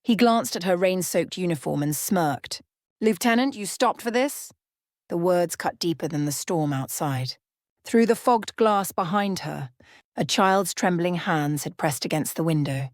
He glanced at her rain-soaked uniform and smirked. "Lieutenant, you stopped for this?" The words cut deeper than the storm outside. Through the fogged glass behind her, a child's trembling hands had pressed against the window.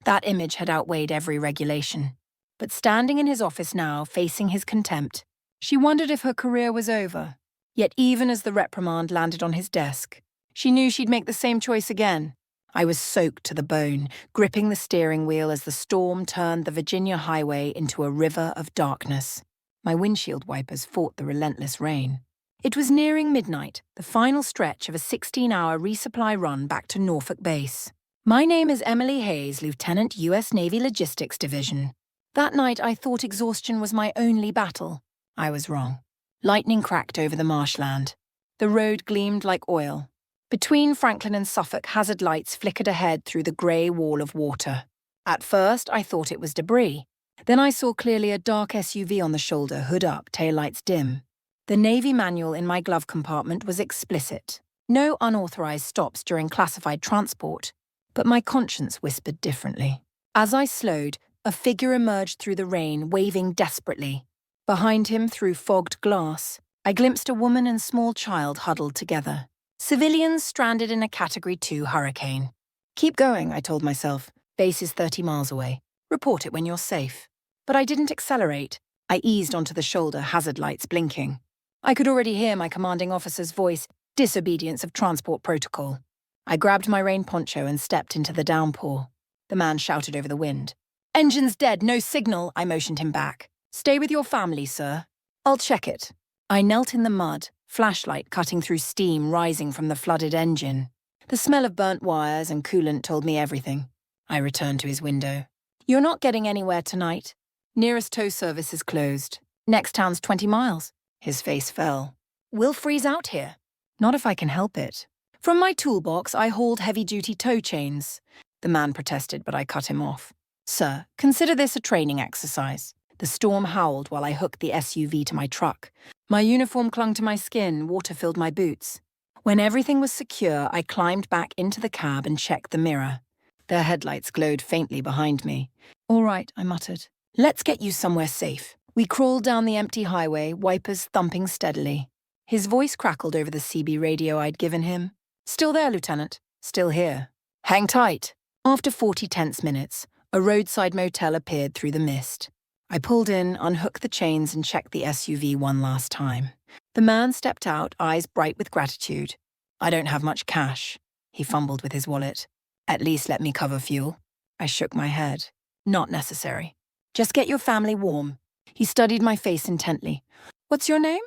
That image had outweighed every regulation. But standing in his office now, facing his contempt, she wondered if her career was over. Yet even as the reprimand landed on his desk, she knew she'd make the same choice again. I was soaked to the bone, gripping the steering wheel as the storm turned the Virginia highway into a river of darkness. My windshield wipers fought the relentless rain. It was nearing midnight, the final stretch of a 16-hour resupply run back to Norfolk Base. "My name is Emily Hayes, Lieutenant, U.S. Navy Logistics Division." That night I thought exhaustion was my only battle. I was wrong. Lightning cracked over the marshland. The road gleamed like oil. Between Franklin and Suffolk, hazard lights flickered ahead through the grey wall of water. At first, I thought it was debris. Then I saw clearly a dark SUV on the shoulder, hood up, taillights dim. The Navy manual in my glove compartment was explicit. No unauthorized stops during classified transport. But my conscience whispered differently. As I slowed, a figure emerged through the rain, waving desperately. Behind him, through fogged glass, I glimpsed a woman and small child huddled together. Civilians stranded in a Category 2 hurricane. "Keep going," I told myself. "Base is 30 miles away. Report it when you're safe." But I didn't accelerate. I eased onto the shoulder, hazard lights blinking. I could already hear my commanding officer's voice, "Disobedience of transport protocol." I grabbed my rain poncho and stepped into the downpour. The man shouted over the wind. "Engine's dead, no signal," I motioned him back. "Stay with your family, sir." "I'll check it." I knelt in the mud, flashlight cutting through steam rising from the flooded engine. The smell of burnt wires and coolant told me everything. I returned to his window. "You're not getting anywhere tonight. Nearest tow service is closed. Next town's 20 miles. His face fell. "We'll freeze out here." "Not if I can help it." From my toolbox, I hauled heavy-duty tow chains. The man protested, but I cut him off. "Sir, consider this a training exercise." The storm howled while I hooked the SUV to my truck. My uniform clung to my skin, water filled my boots. When everything was secure, I climbed back into the cab and checked the mirror. Their headlights glowed faintly behind me. "All right," I muttered. "Let's get you somewhere safe." We crawled down the empty highway, wipers thumping steadily. His voice crackled over the CB radio I'd given him. "Still there, Lieutenant. Still here. Hang tight." After 40 tense minutes, a roadside motel appeared through the mist. I pulled in, unhooked the chains, and checked the SUV one last time. The man stepped out, eyes bright with gratitude. "I don't have much cash." He fumbled with his wallet. "At least let me cover fuel." I shook my head. "Not necessary. Just get your family warm." He studied my face intently. "What's your name?"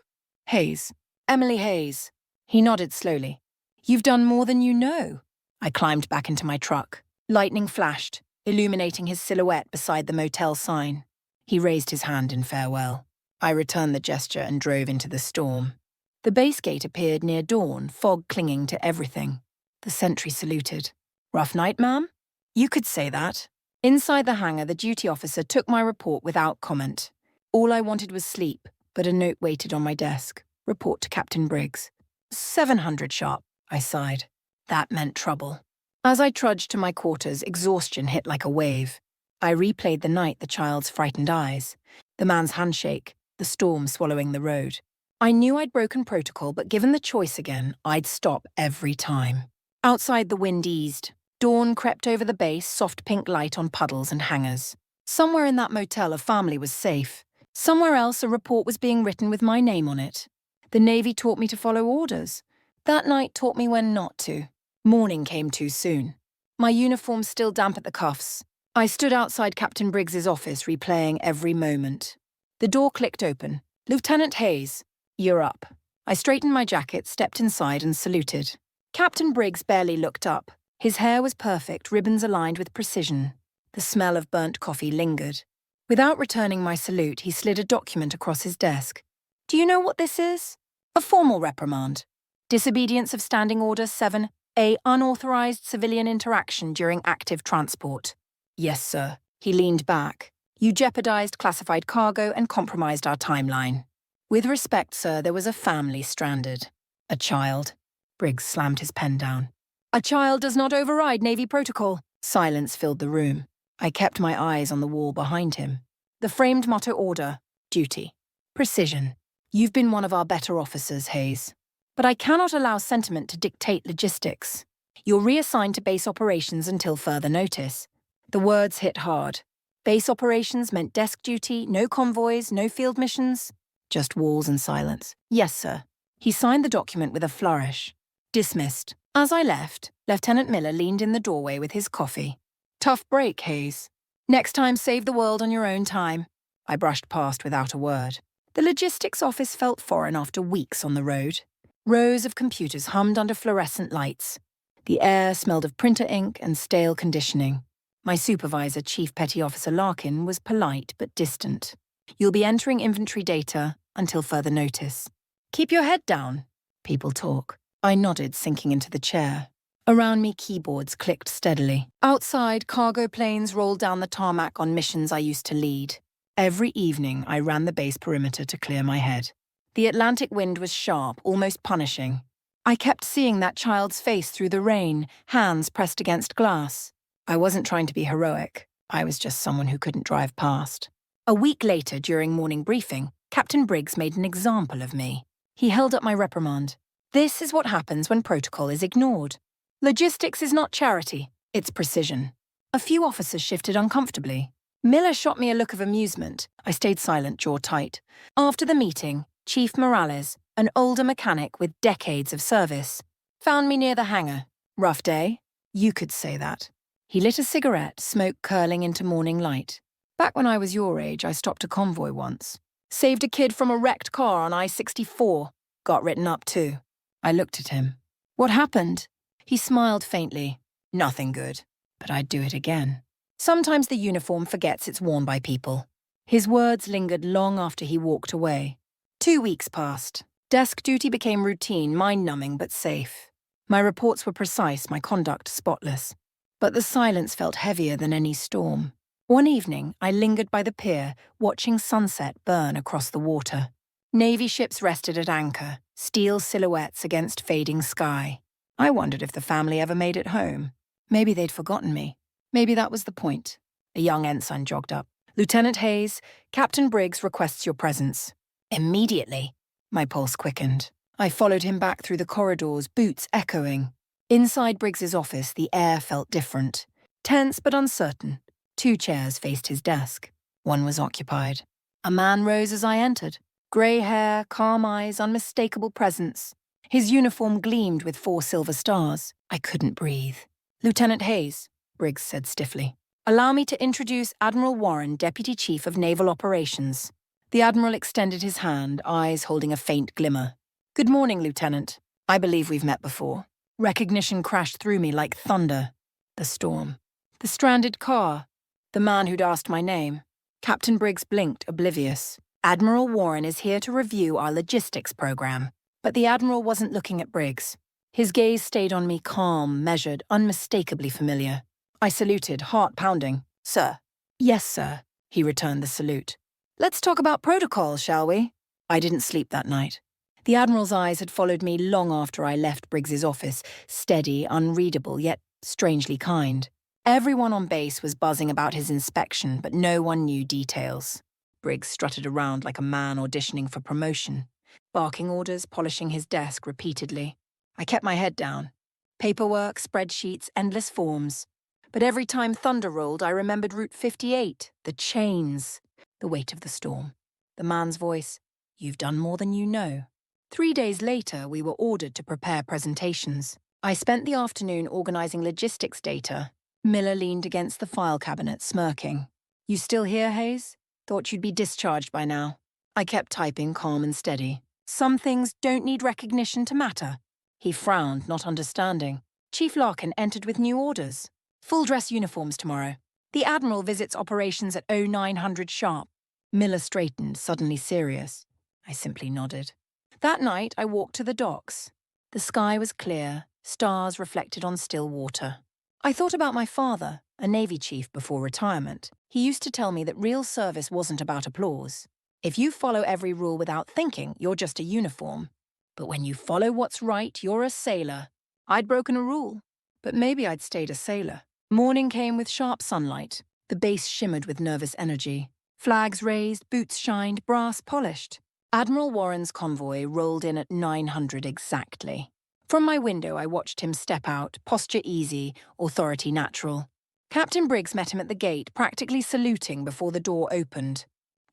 "Hayes. Emily Hayes." He nodded slowly. "You've done more than you know." I climbed back into my truck. Lightning flashed, illuminating his silhouette beside the motel sign. He raised his hand in farewell. I returned the gesture and drove into the storm. The base gate appeared near dawn, fog clinging to everything. The sentry saluted. "Rough night, ma'am?" "You could say that." Inside the hangar, the duty officer took my report without comment. All I wanted was sleep, but a note waited on my desk. "Report to Captain Briggs." 700 sharp, I sighed. That meant trouble. As I trudged to my quarters, exhaustion hit like a wave. I replayed the night, the child's frightened eyes, the man's handshake, the storm swallowing the road. I knew I'd broken protocol, but given the choice again, I'd stop every time. Outside, the wind eased. Dawn crept over the base, soft pink light on puddles and hangars. Somewhere in that motel, a family was safe. Somewhere else, a report was being written with my name on it. The Navy taught me to follow orders. That night taught me when not to. Morning came too soon. My uniform still damp at the cuffs. I stood outside Captain Briggs's office, replaying every moment. The door clicked open. "Lieutenant Hayes, you're up." I straightened my jacket, stepped inside, and saluted. Captain Briggs barely looked up. His hair was perfect, ribbons aligned with precision. The smell of burnt coffee lingered. Without returning my salute, he slid a document across his desk. "Do you know what this is?" "A formal reprimand. Disobedience of Standing Order 7A, unauthorized civilian interaction during active transport." "Yes, sir." He leaned back. "You jeopardized classified cargo and compromised our timeline." "With respect, sir, there was a family stranded. A child." Briggs slammed his pen down. "A child does not override Navy protocol." Silence filled the room. I kept my eyes on the wall behind him. The framed motto order, duty, precision. You've been one of our better officers, Hayes. But I cannot allow sentiment to dictate logistics. You're reassigned to base operations until further notice. The words hit hard. Base operations meant desk duty, no convoys, no field missions. Just walls and silence. Yes, sir. He signed the document with a flourish. Dismissed. As I left, Lieutenant Miller leaned in the doorway with his coffee. Tough break, Hayes. Next time, save the world on your own time. I brushed past without a word. The logistics office felt foreign after weeks on the road. Rows of computers hummed under fluorescent lights. The air smelled of printer ink and stale conditioning. My supervisor, Chief Petty Officer Larkin, was polite but distant. You'll be entering inventory data until further notice. Keep your head down. People talk. I nodded, sinking into the chair. Around me, keyboards clicked steadily. Outside, cargo planes rolled down the tarmac on missions I used to lead. Every evening, I ran the base perimeter to clear my head. The Atlantic wind was sharp, almost punishing. I kept seeing that child's face through the rain, hands pressed against glass. I wasn't trying to be heroic. I was just someone who couldn't drive past. A week later, during morning briefing, Captain Briggs made an example of me. He held up my reprimand. This is what happens when protocol is ignored. Logistics is not charity, it's precision. A few officers shifted uncomfortably. Miller shot me a look of amusement. I stayed silent, jaw tight. After the meeting, Chief Morales, an older mechanic with decades of service, found me near the hangar. Rough day? You could say that. He lit a cigarette, smoke curling into morning light. Back when I was your age, I stopped a convoy once. Saved a kid from a wrecked car on I-64. Got written up too. I looked at him. What happened? He smiled faintly. Nothing good. But I'd do it again. Sometimes the uniform forgets it's worn by people. His words lingered long after he walked away. 2 weeks passed. Desk duty became routine, mind-numbing but safe. My reports were precise, my conduct spotless. But the silence felt heavier than any storm. One evening, I lingered by the pier, watching sunset burn across the water. Navy ships rested at anchor, steel silhouettes against fading sky. I wondered if the family ever made it home. Maybe they'd forgotten me. Maybe that was the point. A young ensign jogged up. Lieutenant Hayes, Captain Briggs requests your presence. Immediately. My pulse quickened. I followed him back through the corridors, boots echoing. Inside Briggs's office, the air felt different. Tense but uncertain. 2 chairs faced his desk. One was occupied. A man rose as I entered. Grey hair, calm eyes, unmistakable presence. His uniform gleamed with 4 silver stars. I couldn't breathe. Lieutenant Hayes, Briggs said stiffly. Allow me to introduce Admiral Warren, Deputy Chief of Naval Operations. The Admiral extended his hand, eyes holding a faint glimmer. Good morning, Lieutenant. I believe we've met before. Recognition crashed through me like thunder. The storm. The stranded car. The man who'd asked my name. Captain Briggs blinked, oblivious. Admiral Warren is here to review our logistics program. But the Admiral wasn't looking at Briggs. His gaze stayed on me, calm, measured, unmistakably familiar. I saluted, heart pounding. Sir. Yes, sir. He returned the salute. Let's talk about protocol, shall we? I didn't sleep that night. The Admiral's eyes had followed me long after I left Briggs's office, steady, unreadable, yet strangely kind. Everyone on base was buzzing about his inspection, but no one knew details. Briggs strutted around like a man auditioning for promotion, barking orders, polishing his desk repeatedly. I kept my head down. Paperwork, spreadsheets, endless forms. But every time thunder rolled, I remembered Route 58, the chains, the weight of the storm. The man's voice, "You've done more than you know." 3 days later, we were ordered to prepare presentations. I spent the afternoon organizing logistics data. Miller leaned against the file cabinet, smirking. You still here, Hayes? Thought you'd be discharged by now. I kept typing, calm and steady. Some things don't need recognition to matter. He frowned, not understanding. Chief Larkin entered with new orders. Full-dress uniforms tomorrow. The Admiral visits operations at 0900 sharp. Miller straightened, suddenly serious. I simply nodded. That night, I walked to the docks. The sky was clear, stars reflected on still water. I thought about my father, a Navy chief before retirement. He used to tell me that real service wasn't about applause. If you follow every rule without thinking, you're just a uniform. But when you follow what's right, you're a sailor. I'd broken a rule, but maybe I'd stayed a sailor. Morning came with sharp sunlight. The base shimmered with nervous energy. Flags raised, boots shined, brass polished. Admiral Warren's convoy rolled in at 900 exactly. From my window, I watched him step out, posture easy, authority natural. Captain Briggs met him at the gate, practically saluting before the door opened.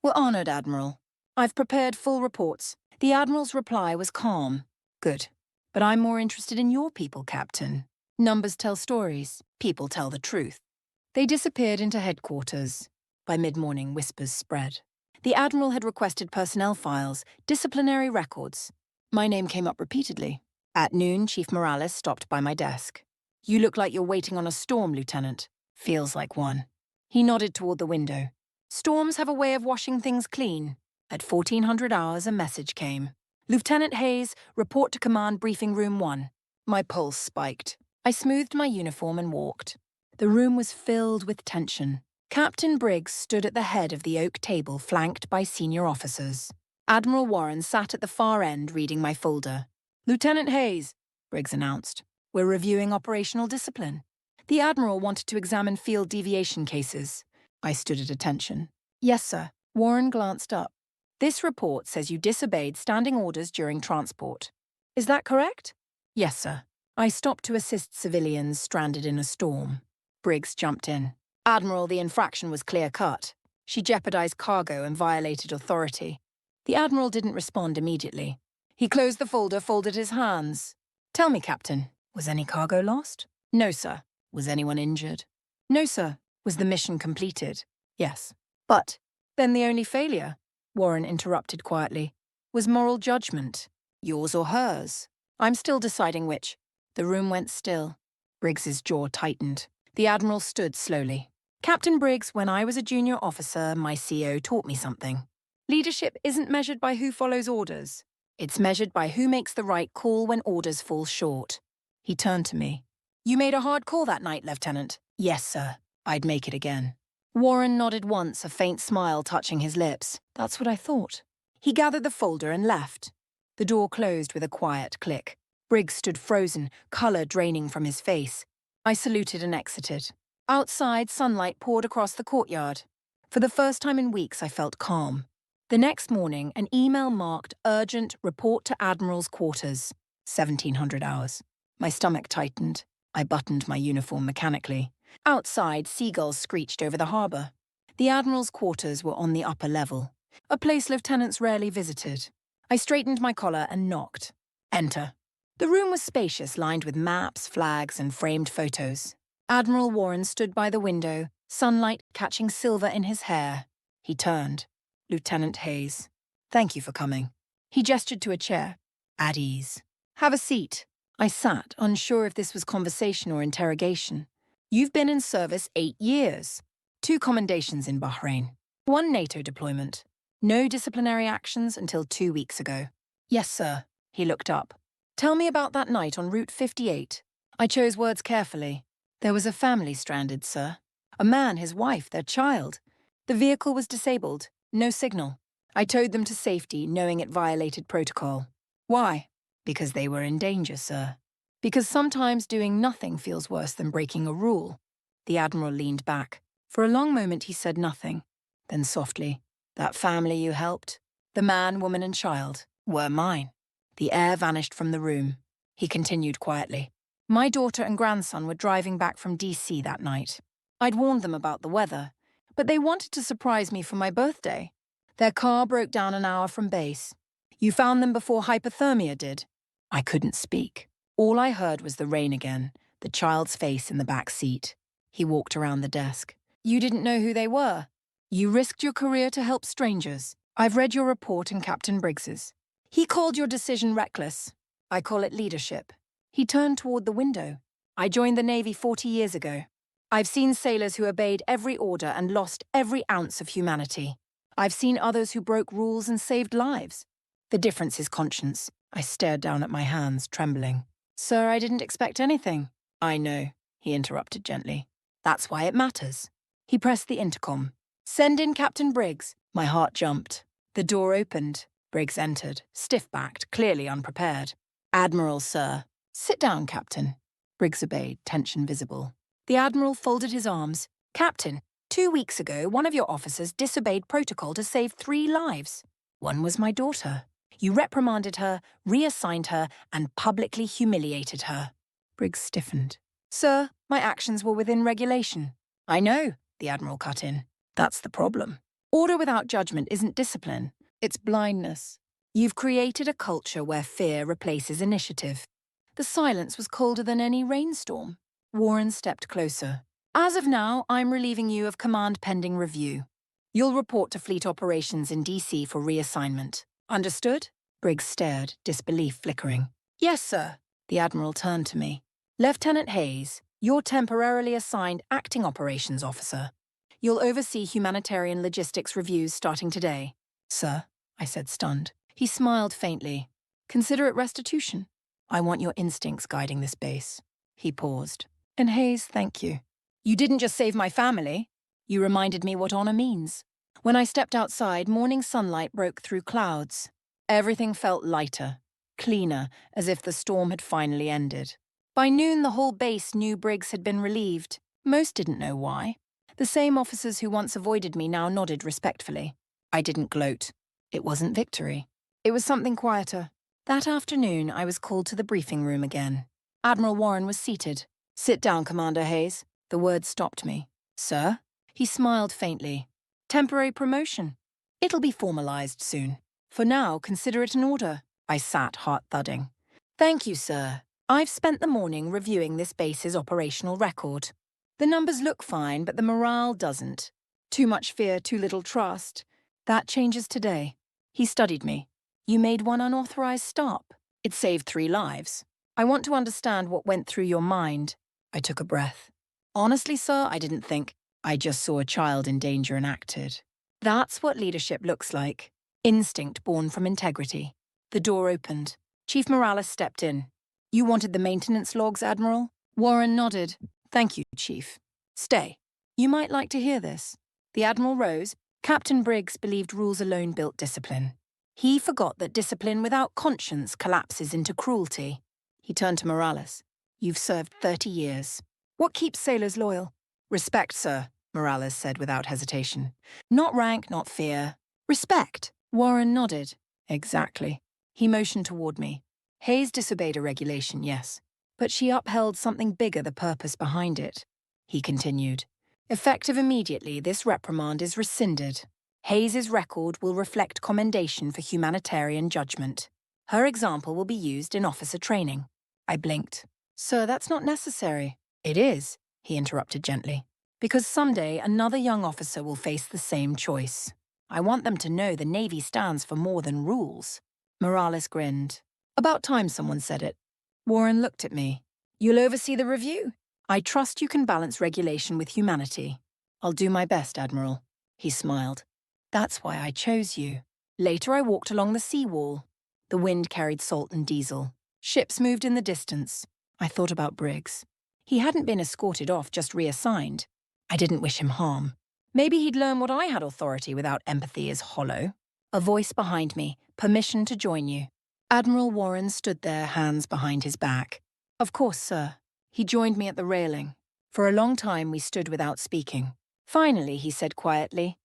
"We're honored, Admiral. I've prepared full reports." The Admiral's reply was calm. "Good. But I'm more interested in your people, Captain. Numbers tell stories. People tell the truth." They disappeared into headquarters. By mid-morning, whispers spread. The Admiral had requested personnel files, disciplinary records. My name came up repeatedly. At noon, Chief Morales stopped by my desk. "You look like you're waiting on a storm, Lieutenant." "Feels like one." He nodded toward the window. "Storms have a way of washing things clean." At 1400 hours, a message came. "Lieutenant Hayes, report to Command Briefing Room 1. My pulse spiked. I smoothed my uniform and walked. The room was filled with tension. Captain Briggs stood at the head of the oak table flanked by senior officers. Admiral Warren sat at the far end reading my folder. "Lieutenant Hayes," Briggs announced, "we're reviewing operational discipline." The Admiral wanted to examine field deviation cases. I stood at attention. "Yes, sir." Warren glanced up. "This report says you disobeyed standing orders during transport. Is that correct?" "Yes, sir." I stopped to assist civilians stranded in a storm. Briggs jumped in. "Admiral, the infraction was clear-cut. She jeopardized cargo and violated authority." The Admiral didn't respond immediately. He closed the folder, folded his hands. "Tell me, Captain, was any cargo lost?" "No, sir." "Was anyone injured?" "No, sir." "Was the mission completed?" "Yes." "But then the only failure," Warren interrupted quietly, "was moral judgment. Yours or hers. I'm still deciding which." The room went still. Briggs's jaw tightened. The Admiral stood slowly. "Captain Briggs, when I was a junior officer, my CO taught me something. Leadership isn't measured by who follows orders. It's measured by who makes the right call when orders fall short." He turned to me. "You made a hard call that night, Lieutenant." "Yes, sir. I'd make it again." Warren nodded once, a faint smile touching his lips. "That's what I thought." He gathered the folder and left. The door closed with a quiet click. Briggs stood frozen, colour draining from his face. I saluted and exited. Outside, sunlight poured across the courtyard. For the first time in weeks, I felt calm. The next morning, an email marked "Urgent Report to Admiral's Quarters." 1700 hours. My stomach tightened. I buttoned my uniform mechanically. Outside, seagulls screeched over the harbour. The Admiral's quarters were on the upper level, a place lieutenants rarely visited. I straightened my collar and knocked. "Enter." The room was spacious, lined with maps, flags, and framed photos. Admiral Warren stood by the window, sunlight catching silver in his hair. He turned. "Lieutenant Hayes, thank you for coming." He gestured to a chair. "At ease. Have a seat." I sat, unsure if this was conversation or interrogation. "You've been in service 8 years. 2 commendations in Bahrain. 1 NATO deployment. No disciplinary actions until 2 weeks ago." "Yes, sir." He looked up. "Tell me about that night on Route 58. I chose words carefully. There was a family stranded, sir. A man, his wife, their child. The vehicle was disabled. No signal. I towed them to safety, knowing it violated protocol." "Why?" "Because they were in danger, sir. Because sometimes doing nothing feels worse than breaking a rule." The Admiral leaned back. For a long moment he said nothing. Then softly, "That family you helped, the man, woman and child, were mine." The air vanished from the room. He continued quietly. "My daughter and grandson were driving back from DC that night. I'd warned them about the weather, but they wanted to surprise me for my birthday. Their car broke down an hour from base. You found them before hypothermia did." I couldn't speak. All I heard was the rain again, the child's face in the back seat. He walked around the desk. "You didn't know who they were. You risked your career to help strangers. I've read your report and Captain Briggs's. He called your decision reckless. I call it leadership." He turned toward the window. "I joined the Navy 40 years ago. I've seen sailors who obeyed every order and lost every ounce of humanity. I've seen others who broke rules and saved lives. The difference is conscience." I stared down at my hands, trembling. "Sir, I didn't expect anything." "I know," he interrupted gently. "That's why it matters." He pressed the intercom. "Send in Captain Briggs." My heart jumped. The door opened. Briggs entered, stiff-backed, clearly unprepared. "Admiral, sir." "Sit down, Captain." Briggs obeyed, tension visible. The Admiral folded his arms. "Captain." 2 weeks ago, one of your officers disobeyed protocol to save 3 lives. One was my daughter. You reprimanded her, reassigned her, and publicly humiliated her." Briggs stiffened. "Sir, my actions were within regulation." "I know," the Admiral cut in. "That's the problem. Order without judgment isn't discipline. It's blindness. You've created a culture where fear replaces initiative." The silence was colder than any rainstorm. Warren stepped closer. "As of now, I'm relieving you of command pending review. You'll report to Fleet Operations in DC for reassignment. Understood?" Briggs stared, disbelief flickering. "Yes, sir." The Admiral turned to me. "Lieutenant Hayes, you're temporarily assigned Acting Operations Officer. You'll oversee humanitarian logistics reviews starting today." "Sir," I said, stunned. He smiled faintly. "Consider it restitution. I want your instincts guiding this base." He paused. "And Hayes, thank you. You didn't just save my family. You reminded me what honor means." When I stepped outside, morning sunlight broke through clouds. Everything felt lighter, cleaner, as if the storm had finally ended. By noon, the whole base knew Briggs had been relieved. Most didn't know why. The same officers who once avoided me now nodded respectfully. I didn't gloat. It wasn't victory. It was something quieter. That afternoon, I was called to the briefing room again. Admiral Warren was seated. "Sit down, Commander Hayes." The words stopped me. "Sir?" He smiled faintly. "Temporary promotion. It'll be formalized soon. For now, consider it an order." I sat, heart thudding. "Thank you, sir. I've spent the morning reviewing this base's operational record. The numbers look fine, but the morale doesn't. Too much fear, too little trust. That changes today." He studied me. "You made one unauthorized stop. It saved 3 lives. I want to understand what went through your mind." I took a breath. "Honestly, sir, I didn't think. I just saw a child in danger and acted. That's what leadership looks like. Instinct born from integrity." The door opened. Chief Morales stepped in. "You wanted the maintenance logs, Admiral?" Warren nodded. "Thank you, Chief. Stay. You might like to hear this." The Admiral rose. Captain Briggs believed rules alone built discipline. He forgot that discipline without conscience collapses into cruelty. He turned to Morales. "You've served 30 years. What keeps sailors loyal?" "Respect, sir," Morales said without hesitation. "Not rank, not fear. Respect." Warren nodded. "Exactly." He motioned toward me. "Hayes disobeyed a regulation, yes. But she upheld something bigger, the purpose behind it." He continued. "Effective immediately, this reprimand is rescinded. Hayes's record will reflect commendation for humanitarian judgment. Her example will be used in officer training." I blinked. "Sir, that's not necessary." "It is," he interrupted gently. "Because someday another young officer will face the same choice. I want them to know the Navy stands for more than rules." Morales grinned. "About time someone said it." Warren looked at me. "You'll oversee the review. I trust you can balance regulation with humanity." "I'll do my best, Admiral." He smiled. "That's why I chose you." Later I walked along the seawall. The wind carried salt and diesel. Ships moved in the distance. I thought about Briggs. He hadn't been escorted off, just reassigned. I didn't wish him harm. Maybe he'd learn what I had authority without empathy is hollow. A voice behind me, "Permission to join you." Admiral Warren stood there, hands behind his back. "Of course, sir." He joined me at the railing. For a long time we stood without speaking. Finally, he said quietly,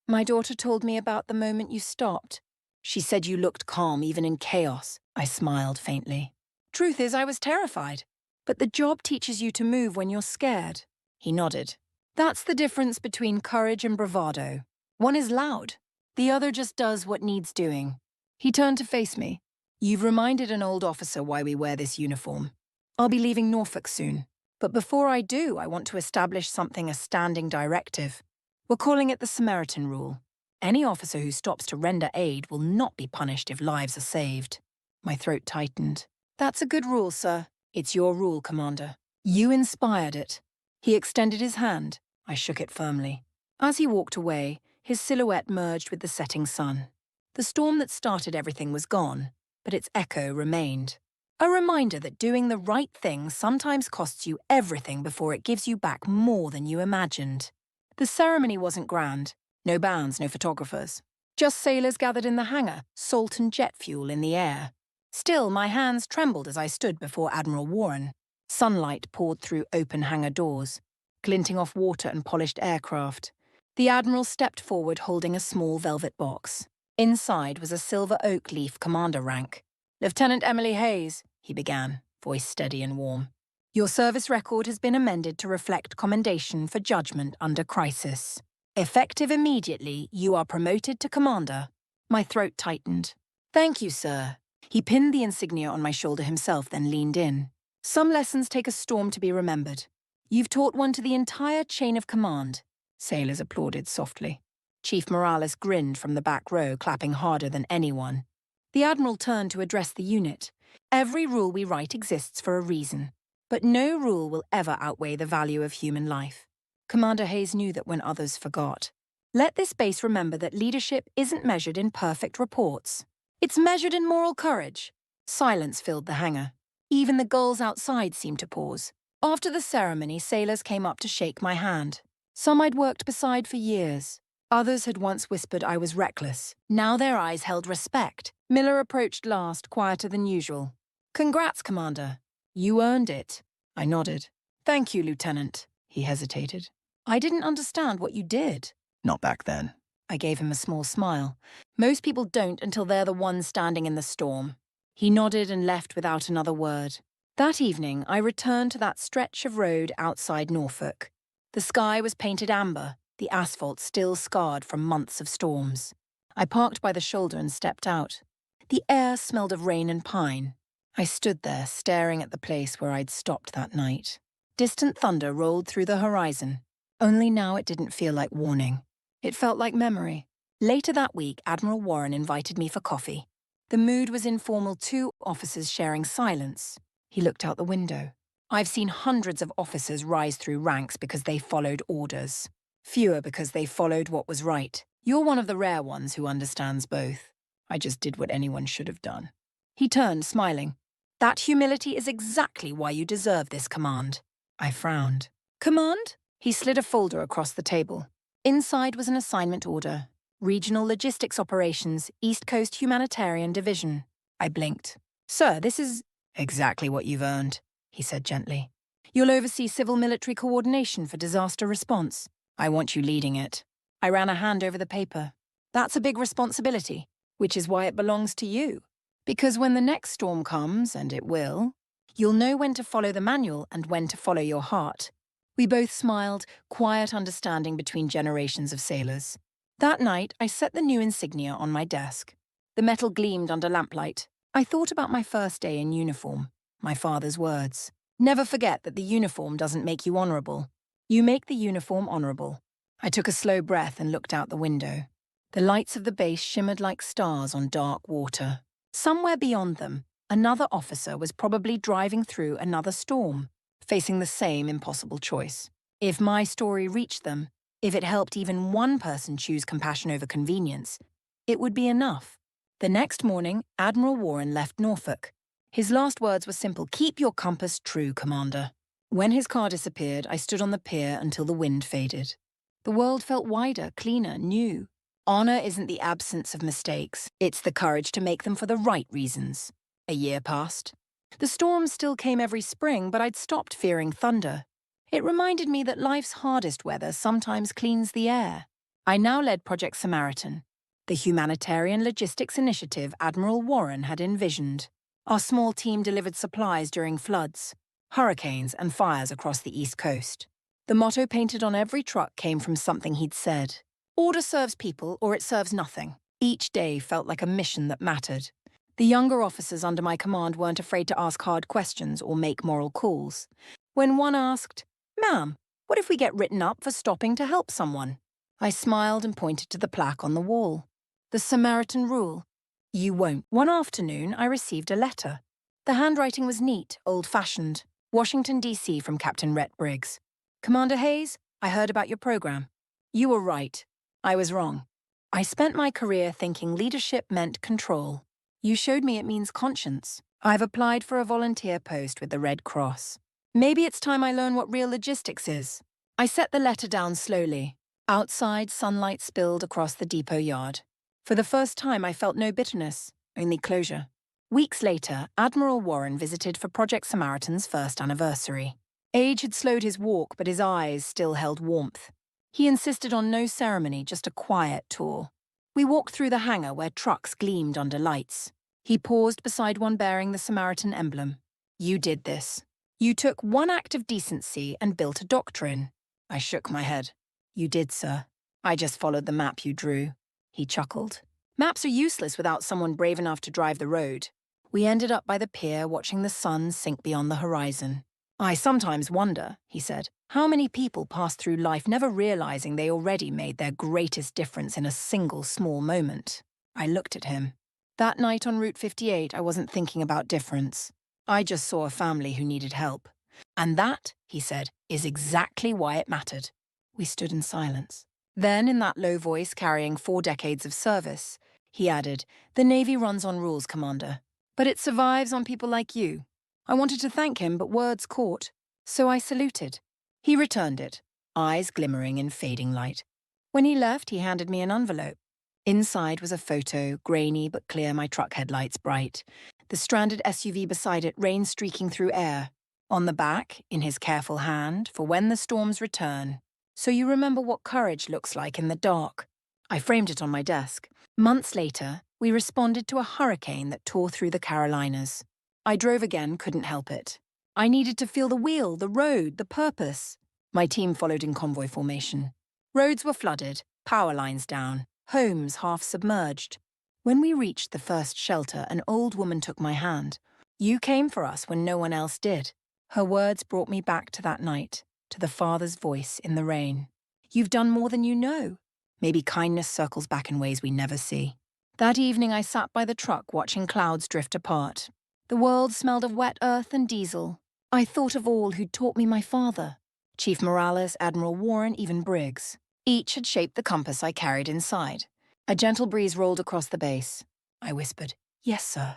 "My daughter told me about the moment you stopped. She said you looked calm even in chaos." I smiled faintly. "Truth is, I was terrified. But the job teaches you to move when you're scared." He nodded. "That's the difference between courage and bravado. One is loud. The other just does what needs doing." He turned to face me. "You've reminded an old officer why we wear this uniform. I'll be leaving Norfolk soon. But before I do, I want to establish something a standing directive. We're calling it the Samaritan Rule. Any officer who stops to render aid will not be punished if lives are saved." My throat tightened. "That's a good rule, sir." "It's your rule, Commander. You inspired it." He extended his hand. I shook it firmly. As he walked away, his silhouette merged with the setting sun. The storm that started everything was gone, but its echo remained. A reminder that doing the right thing sometimes costs you everything before it gives you back more than you imagined. The ceremony wasn't grand. No bands, no photographers. Just sailors gathered in the hangar, salt and jet fuel in the air. Still, my hands trembled as I stood before Admiral Warren. Sunlight poured through open hangar doors, glinting off water and polished aircraft. The Admiral stepped forward holding a small velvet box. Inside was a silver oak leaf commander rank. "Lieutenant Emily Hayes," he began, voice steady and warm. "Your service record has been amended to reflect commendation for judgment under crisis. Effective immediately, you are promoted to commander." My throat tightened. "Thank you, sir." He pinned the insignia on my shoulder himself, then leaned in. "Some lessons take a storm to be remembered. You've taught one to the entire chain of command." Sailors applauded softly. Chief Morales grinned from the back row, clapping harder than anyone. The Admiral turned to address the unit. "Every rule we write exists for a reason, but no rule will ever outweigh the value of human life." Commander Hayes knew that when others forgot. "Let this base remember that leadership isn't measured in perfect reports. It's measured in moral courage." Silence filled the hangar. Even the gulls outside seemed to pause. After the ceremony, sailors came up to shake my hand. Some I'd worked beside for years. Others had once whispered I was reckless. Now their eyes held respect. Miller approached last, quieter than usual. "Congrats, Commander. You earned it." I nodded. "Thank you, Lieutenant." He hesitated. "I didn't understand what you did." "Not back then." I gave him a small smile. "Most people don't until they're the ones standing in the storm." He nodded and left without another word. That evening, I returned to that stretch of road outside Norfolk. The sky was painted amber, the asphalt still scarred from months of storms. I parked by the shoulder and stepped out. The air smelled of rain and pine. I stood there, staring at the place where I'd stopped that night. Distant thunder rolled through the horizon. Only now it didn't feel like warning. It felt like memory. Later that week, Admiral Warren invited me for coffee. The mood was informal, two officers sharing silence. He looked out the window. "I've seen hundreds of officers rise through ranks because they followed orders. Fewer because they followed what was right. You're one of the rare ones who understands both." I just did what anyone should have done. He turned, smiling. "That humility is exactly why you deserve this command." I frowned. "Command?" He slid a folder across the table. Inside was an assignment order. "Regional Logistics Operations, East Coast Humanitarian Division." I blinked. "Sir, this is—" "Exactly what you've earned," he said gently. "You'll oversee civil-military coordination for disaster response. I want you leading it." I ran a hand over the paper. "That's a big responsibility, which is why it belongs to you. Because when the next storm comes, and it will, you'll know when to follow the manual and when to follow your heart." We both smiled, quiet understanding between generations of sailors. That night, I set the new insignia on my desk. The metal gleamed under lamplight. I thought about my first day in uniform, my father's words. "Never forget that the uniform doesn't make you honorable. You make the uniform honorable." I took a slow breath and looked out the window. The lights of the base shimmered like stars on dark water. Somewhere beyond them, another officer was probably driving through another storm, facing the same impossible choice. If my story reached them, if it helped even one person choose compassion over convenience, it would be enough. The next morning, Admiral Warren left Norfolk. His last words were simple: "Keep your compass true, Commander." When his car disappeared, I stood on the pier until the wind faded. The world felt wider, cleaner, new. Honor isn't the absence of mistakes, it's the courage to make them for the right reasons. A year passed. The storms still came every spring, but I'd stopped fearing thunder. It reminded me that life's hardest weather sometimes cleans the air. I now led Project Samaritan, the humanitarian logistics initiative Admiral Warren had envisioned. Our small team delivered supplies during floods, hurricanes, and fires across the East Coast. The motto painted on every truck came from something he'd said. "Order serves people, or it serves nothing." Each day felt like a mission that mattered. The younger officers under my command weren't afraid to ask hard questions or make moral calls. When one asked, "Ma'am, what if we get written up for stopping to help someone?" I smiled and pointed to the plaque on the wall. The Samaritan rule. You won't. One afternoon, I received a letter. The handwriting was neat, old-fashioned. Washington, D.C. from Captain Briggs. "Commander Hayes, I heard about your program. You were right. I was wrong. I spent my career thinking leadership meant control. You showed me it means conscience. I've applied for a volunteer post with the Red Cross. Maybe it's time I learn what real logistics is." I set the letter down slowly. Outside, sunlight spilled across the depot yard. For the first time, I felt no bitterness, only closure. Weeks later, Admiral Warren visited for Project Samaritan's first anniversary. Age had slowed his walk, but his eyes still held warmth. He insisted on no ceremony, just a quiet tour. We walked through the hangar where trucks gleamed under lights. He paused beside one bearing the Samaritan emblem. You did this. You took one act of decency and built a doctrine. I shook my head. You did, sir. I just followed the map you drew. He chuckled. Maps are useless without someone brave enough to drive the road. We ended up by the pier watching the sun sink beyond the horizon. I sometimes wonder, he said, how many people pass through life never realizing they already made their greatest difference in a single small moment. I looked at him. That night on Route 58, I wasn't thinking about difference. I just saw a family who needed help. And that, he said, is exactly why it mattered. We stood in silence. Then, in that low voice carrying 4 decades of service, he added, the Navy runs on rules, Commander. But it survives on people like you. I wanted to thank him, but words caught. So I saluted. He returned it, eyes glimmering in fading light. When he left, he handed me an envelope. Inside was a photo, grainy but clear, my truck headlights bright. The stranded SUV beside it, rain streaking through air. On the back, in his careful hand, for when the storms return. So you remember what courage looks like in the dark. I framed it on my desk. Months later, we responded to a hurricane that tore through the Carolinas. I drove again, couldn't help it. I needed to feel the wheel, the road, the purpose. My team followed in convoy formation. Roads were flooded, power lines down, homes half submerged. When we reached the first shelter, an old woman took my hand. You came for us when no one else did. Her words brought me back to that night, to the Father's voice in the rain. You've done more than you know. Maybe kindness circles back in ways we never see. That evening I sat by the truck watching clouds drift apart. The world smelled of wet earth and diesel. I thought of all who'd taught me my father. Chief Morales, Admiral Warren, even Briggs. Each had shaped the compass I carried inside. A gentle breeze rolled across the base. I whispered, yes, sir.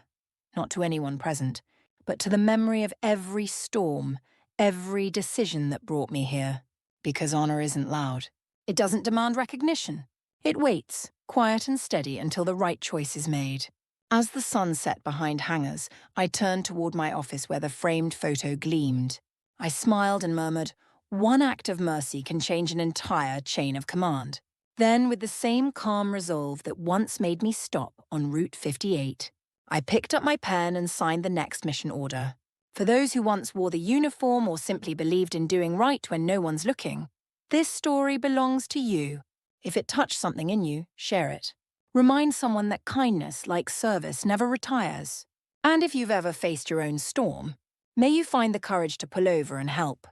Not to anyone present, but to the memory of every storm, every decision that brought me here. Because honor isn't loud. It doesn't demand recognition. It waits, quiet and steady, until the right choice is made. As the sun set behind hangars, I turned toward my office where the framed photo gleamed. I smiled and murmured, one act of mercy can change an entire chain of command. Then, with the same calm resolve that once made me stop on Route 58, I picked up my pen and signed the next mission order. For those who once wore the uniform or simply believed in doing right when no one's looking, this story belongs to you. If it touched something in you, share it. Remind someone that kindness, like service, never retires. And if you've ever faced your own storm, may you find the courage to pull over and help.